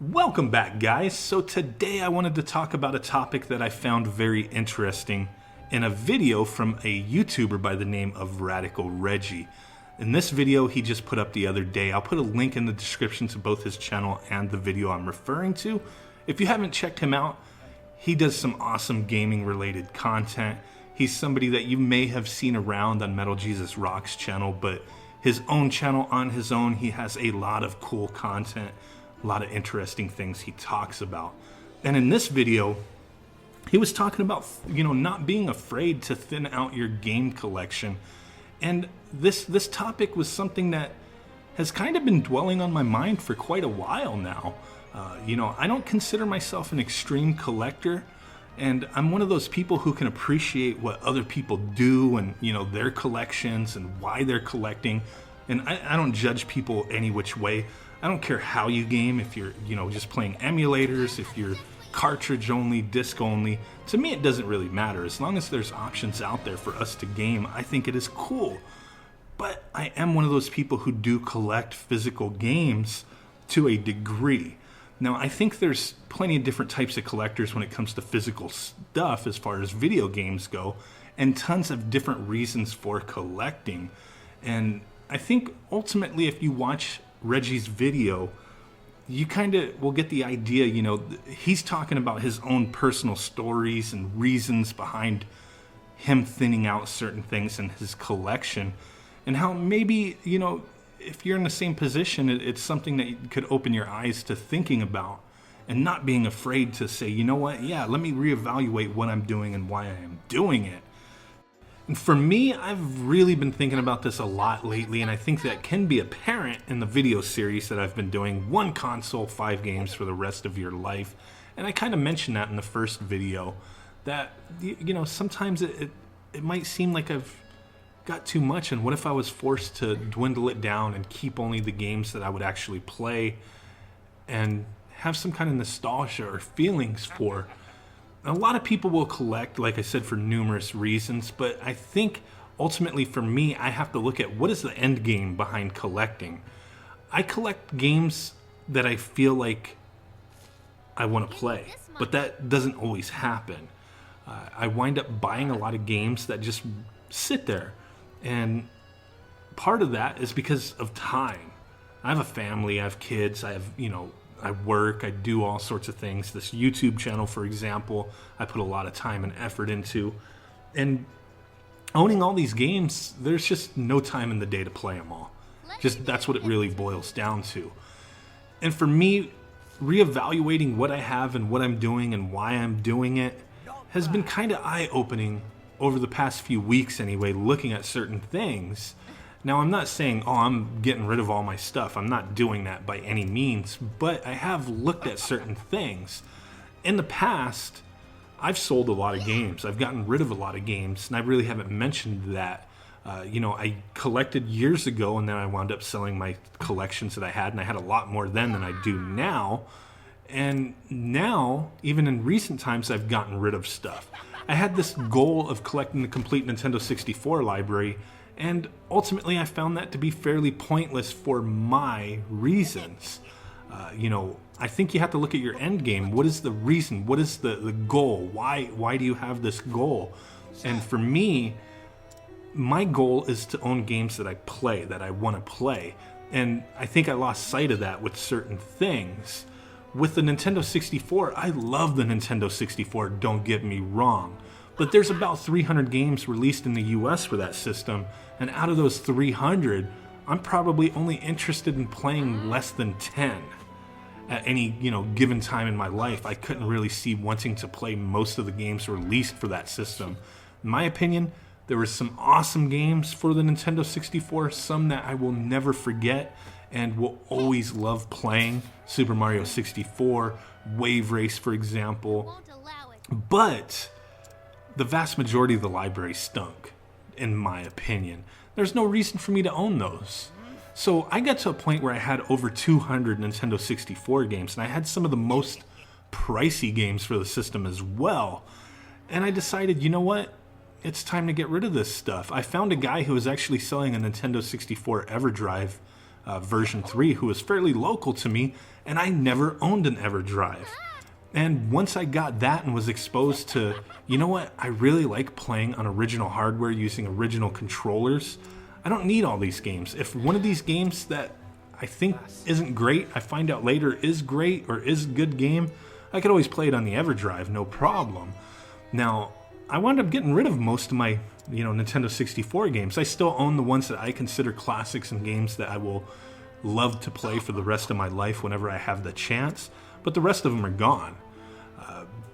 Welcome back, guys. So today I wanted to talk about a topic that I found very interesting in a video from a YouTuber by the name of Radical Reggie. In this video he just put up the other day, I'll put a link in the description to both his channel and the video I'm referring to. If you haven't checked him out, he does some awesome gaming related content. He's somebody that you may have seen around on Metal Jesus Rock's channel, but his own channel on his own, he has a lot of cool content. A lot of interesting things he talks about. And in this video, he was talking about, not being afraid to thin out your game collection. And this topic was something that has kind of been dwelling on my mind for quite a while now. I don't consider myself an extreme collector, and I'm one of those people who can appreciate what other people do and, their collections and why they're collecting. And I don't judge people any which way. I don't care how you game, if you're, just playing emulators, if you're cartridge only, disc only. To me, it doesn't really matter. As long as there's options out there for us to game, I think it is cool. But I am one of those people who do collect physical games to a degree. Now, I think there's plenty of different types of collectors when it comes to physical stuff as far as video games go, and tons of different reasons for collecting. And I think ultimately if you watch Reggie's video, you kind of will get the idea, he's talking about his own personal stories and reasons behind him thinning out certain things in his collection, and how maybe, if you're in the same position, it's something that could open your eyes to thinking about and not being afraid to say, you know what, yeah, let me reevaluate what I'm doing and why I am doing it. And for me, I've really been thinking about this a lot lately, and I think that can be apparent in the video series that I've been doing, one console, 5 games for the rest of your life. And I kind of mentioned that in the first video, that, sometimes it might seem like I've got too much, and what if I was forced to dwindle it down and keep only the games that I would actually play and have some kind of nostalgia or feelings for. A lot of people will collect, like I said, for numerous reasons, but I think ultimately for me, I have to look at what is the end game behind collecting. I collect games that I feel like I want to play, but that doesn't always happen. I wind up buying a lot of games that just sit there, and part of that is because of time. I have a family, I have kids, I work, I do all sorts of things. This YouTube channel, for example, I put a lot of time and effort into. And owning all these games, there's just no time in the day to play them all. Just that's what it really boils down to. And for me, reevaluating what I have and what I'm doing and why I'm doing it has been kind of eye-opening over the past few weeks anyway, looking at certain things. Now, I'm not saying, I'm getting rid of all my stuff. I'm not doing that by any means, but I have looked at certain things. In the past, I've sold a lot of games. I've gotten rid of a lot of games, and I really haven't mentioned that. I collected years ago, and then I wound up selling my collections that I had, and I had a lot more then than I do now. And now, even in recent times, I've gotten rid of stuff. I had this goal of collecting the complete Nintendo 64 library, and ultimately I found that to be fairly pointless for my reasons. I think you have to look at your end game. What is the reason? What is the goal? Why do you have this goal? And for me, my goal is to own games that I play, that I want to play. And I think I lost sight of that with certain things. With the Nintendo 64, I love the Nintendo 64, don't get me wrong. But there's about 300 games released in the US for that system, and out of those 300, I'm probably only interested in playing less than 10. At any, given time in my life, I couldn't really see wanting to play most of the games released for that system. In my opinion, there were some awesome games for the Nintendo 64, some that I will never forget and will always love playing. Super Mario 64, Wave Race, for example. But the vast majority of the library stunk, in my opinion. There's no reason for me to own those. So I got to a point where I had over 200 Nintendo 64 games, and I had some of the most pricey games for the system as well. And I decided, you know what? It's time to get rid of this stuff. I found a guy who was actually selling a Nintendo 64 EverDrive version 3, who was fairly local to me, and I never owned an EverDrive. And once I got that and was exposed to, you know what, I really like playing on original hardware using original controllers. I don't need all these games. If one of these games that I think isn't great, I find out later is great or is a good game, I could always play it on the EverDrive, no problem. Now, I wound up getting rid of most of my, Nintendo 64 games. I still own the ones that I consider classics and games that I will love to play for the rest of my life whenever I have the chance, but the rest of them are gone.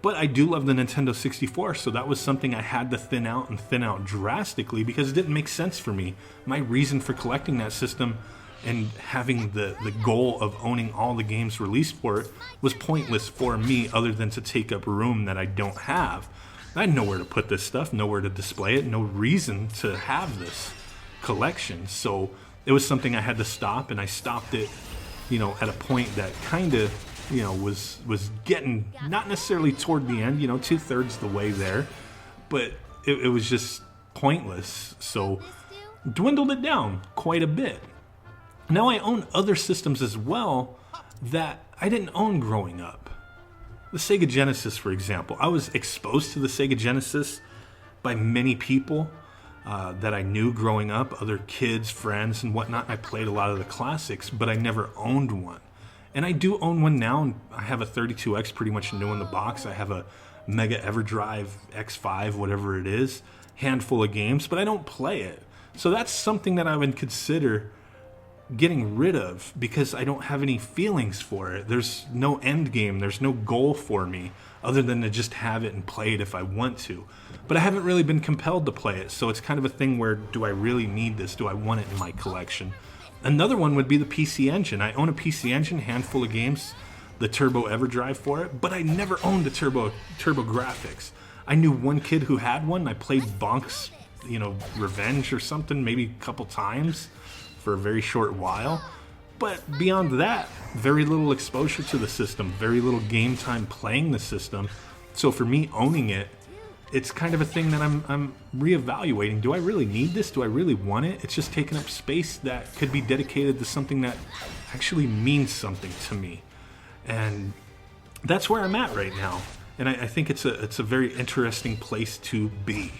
But I do love the Nintendo 64, so that was something I had to thin out drastically because it didn't make sense for me. My reason for collecting that system and having the goal of owning all the games released for it was pointless for me, other than to take up room that I don't have. I had nowhere to put this stuff, nowhere to display it, no reason to have this collection. So it was something I had to stop, and I stopped it, at a point that kind of, was getting, not necessarily toward the end, 2/3 the way there, but it was just pointless. So dwindled it down quite a bit. Now I own other systems as well that I didn't own growing up. The Sega Genesis, for example. I was exposed to the Sega Genesis by many people that I knew growing up, other kids, friends, and whatnot. I played a lot of the classics, but I never owned one. And I do own one now, and I have a 32X pretty much new in the box. I have a Mega EverDrive X5, whatever it is, handful of games, but I don't play it. So that's something that I would consider getting rid of because I don't have any feelings for it. There's no end game, there's no goal for me other than to just have it and play it if I want to. But I haven't really been compelled to play it, so it's kind of a thing where, do I really need this? Do I want it in my collection? Another one would be the PC Engine. I own a PC Engine, handful of games, the Turbo EverDrive for it, but I never owned the Turbo Graphics. I knew one kid who had one. I played Bonk's, Revenge or something, maybe a couple times for a very short while. But beyond that, very little exposure to the system, very little game time playing the system. So for me, owning it, it's kind of a thing that I'm reevaluating. Do I really need this? Do I really want it? It's just taking up space that could be dedicated to something that actually means something to me. And that's where I'm at right now. And I think it's a very interesting place to be.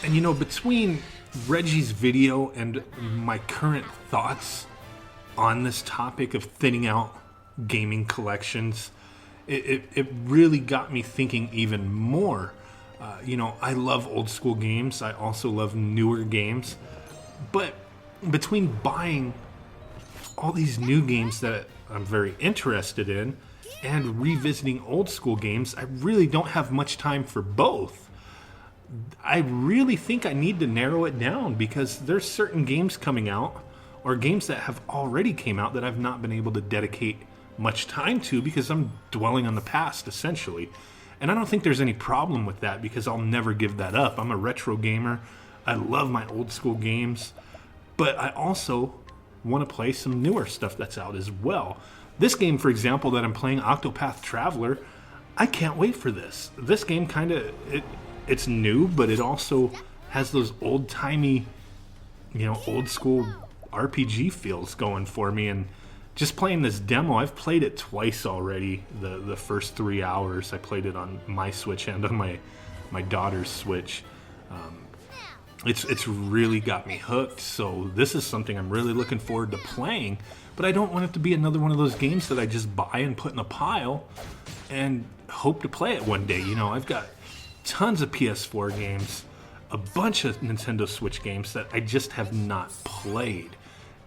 And between Reggie's video and my current thoughts on this topic of thinning out gaming collections, it really got me thinking even more. I love old school games. I also love newer games. But between buying all these new games that I'm very interested in and revisiting old school games, I really don't have much time for both. I really think I need to narrow it down because there's certain games coming out or games that have already came out that I've not been able to dedicate much time to because I'm dwelling on the past, essentially. And I don't think there's any problem with that because I'll never give that up. I'm a retro gamer. I love my old school games, but I also want to play some newer stuff that's out as well. This game, for example, that I'm playing, Octopath Traveler, I can't wait for this. This game it's new, but it also has those old-timey, old school RPG feels going for me. And just playing this demo, I've played it twice already. The first 3 hours, I played it on my Switch and on my daughter's Switch. It's really got me hooked. So this is something I'm really looking forward to playing. But I don't want it to be another one of those games that I just buy and put in a pile and hope to play it one day. I've got tons of PS4 games, a bunch of Nintendo Switch games that I just have not played.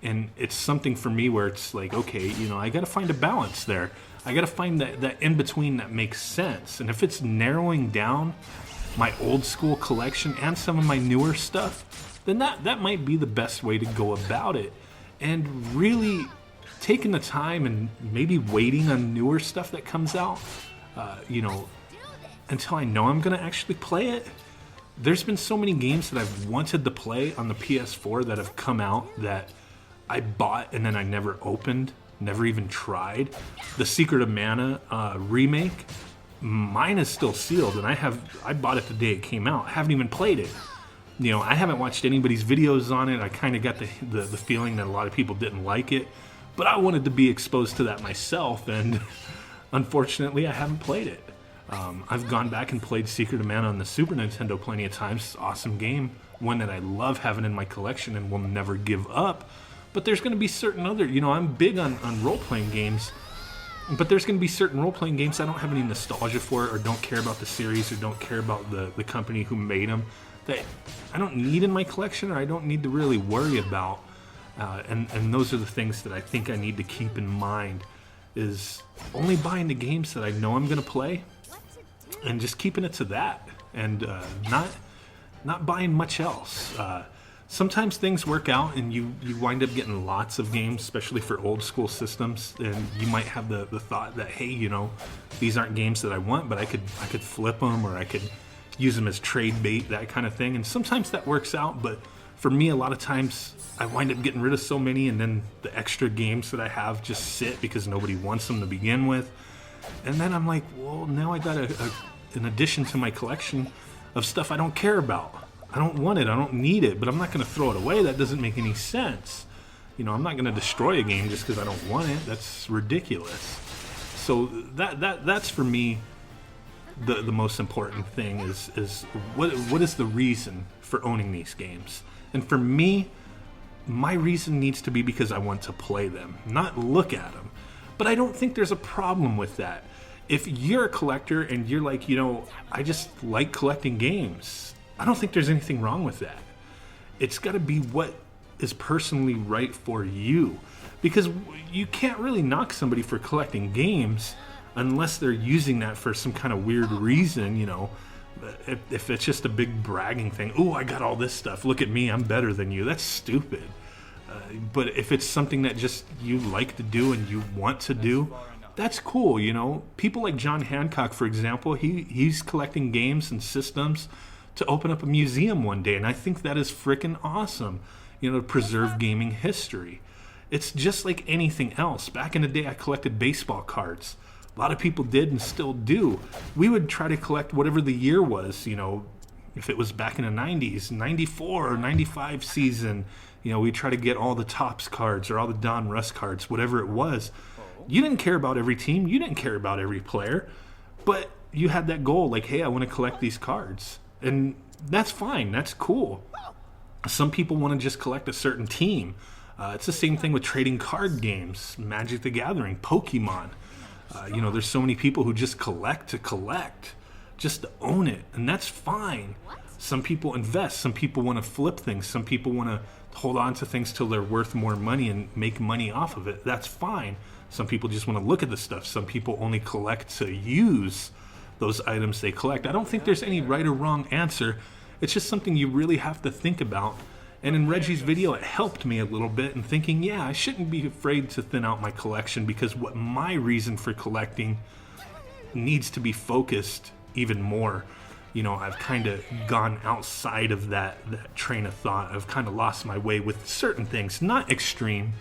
And it's something for me where it's like, okay, I got to find a balance there. I got to find that in between that makes sense. And if it's narrowing down my old school collection and some of my newer stuff, then that might be the best way to go about it. And really taking the time and maybe waiting on newer stuff that comes out, until I know I'm going to actually play it. There's been so many games that I've wanted to play on the PS4 that have come out that I bought and then I never opened, never even tried. The Secret of Mana remake, mine is still sealed, and I bought it the day it came out. I haven't even played it. You know, I haven't watched anybody's videos on it. I kind of got the feeling that a lot of people didn't like it, but I wanted to be exposed to that myself, and unfortunately I haven't played it. I've gone back and played Secret of Mana on the Super Nintendo plenty of times. Awesome game, one that I love having in my collection and will never give up. But there's going to be certain other, you know, I'm big on role-playing games, but there's going to be certain role-playing games I don't have any nostalgia for, or don't care about the series, or don't care about the company who made them, that I don't need in my collection, or I don't need to really worry about. And those are the things that I think I need to keep in mind, is only buying the games that I know I'm going to play, and just keeping it to that, and not buying much else. Sometimes things work out and you wind up getting lots of games, especially for old school systems, and you might have the thought that, hey, you know, these aren't games that I want, but I could flip them, or I could use them as trade bait, that kind of thing. And sometimes that works out, but for me, a lot of times I wind up getting rid of so many, and then the extra games that I have just sit because nobody wants them to begin with. And then I'm like, well, now I got an addition to my collection of stuff I don't care about. I don't want it, I don't need it, but I'm not going to throw it away. That doesn't make any sense. You know, I'm not going to destroy a game just because I don't want it. That's ridiculous. So that's for me the most important thing is what is the reason for owning these games? And for me, my reason needs to be because I want to play them, not look at them. But I don't think there's a problem with that. If you're a collector and you're like, you know, I just like collecting games, I don't think there's anything wrong with that. It's got to be what is personally right for you, because you can't really knock somebody for collecting games unless they're using that for some kind of weird reason, you know. If it's just a big bragging thing, oh, I got all this stuff, look at me, I'm better than you, that's stupid. But if it's something that just you like to do and you want to do, that's cool, you know. People like John Hancock, for example, he's collecting games and systems to open up a museum one day, and I think that is freaking awesome, you know, to preserve gaming history. It's just like anything else. Back in the day, I collected baseball cards. A lot of people did and still do. We would try to collect whatever the year was, you know, if it was back in the 90s, 94 or 95 season, you know, we'd try to get all the Topps cards or all the Don Russ cards, whatever it was. You didn't care about every team, you didn't care about every player, but you had that goal, like, hey, I want to collect these cards. And that's fine, that's cool. Some people want to just collect a certain team. It's the same thing with trading card games, Magic the Gathering, Pokemon. You know, there's so many people who just collect to collect, just to own it, and that's fine. Some people invest, some people want to flip things, some people want to hold on to things till they're worth more money and make money off of it. That's fine. Some people just want to look at the stuff. Some people only collect to use those items they collect. I don't think there's any right or wrong answer. It's just something you really have to think about. And in Reggie's video, it helped me a little bit in thinking, yeah, I shouldn't be afraid to thin out my collection, because what my reason for collecting needs to be focused even more. You know, I've kind of gone outside of that train of thought. I've kind of lost my way with certain things, not extreme,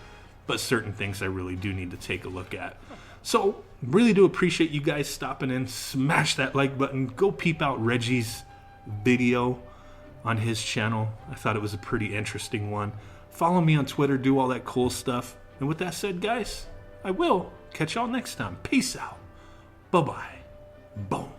but certain things I really do need to take a look at. So, really do appreciate you guys stopping in. Smash that like button. Go peep out Reggie's video on his channel. I thought it was a pretty interesting one. Follow me on Twitter, do all that cool stuff. And with that said, guys, I will catch y'all next time. Peace out. Bye-bye. Boom.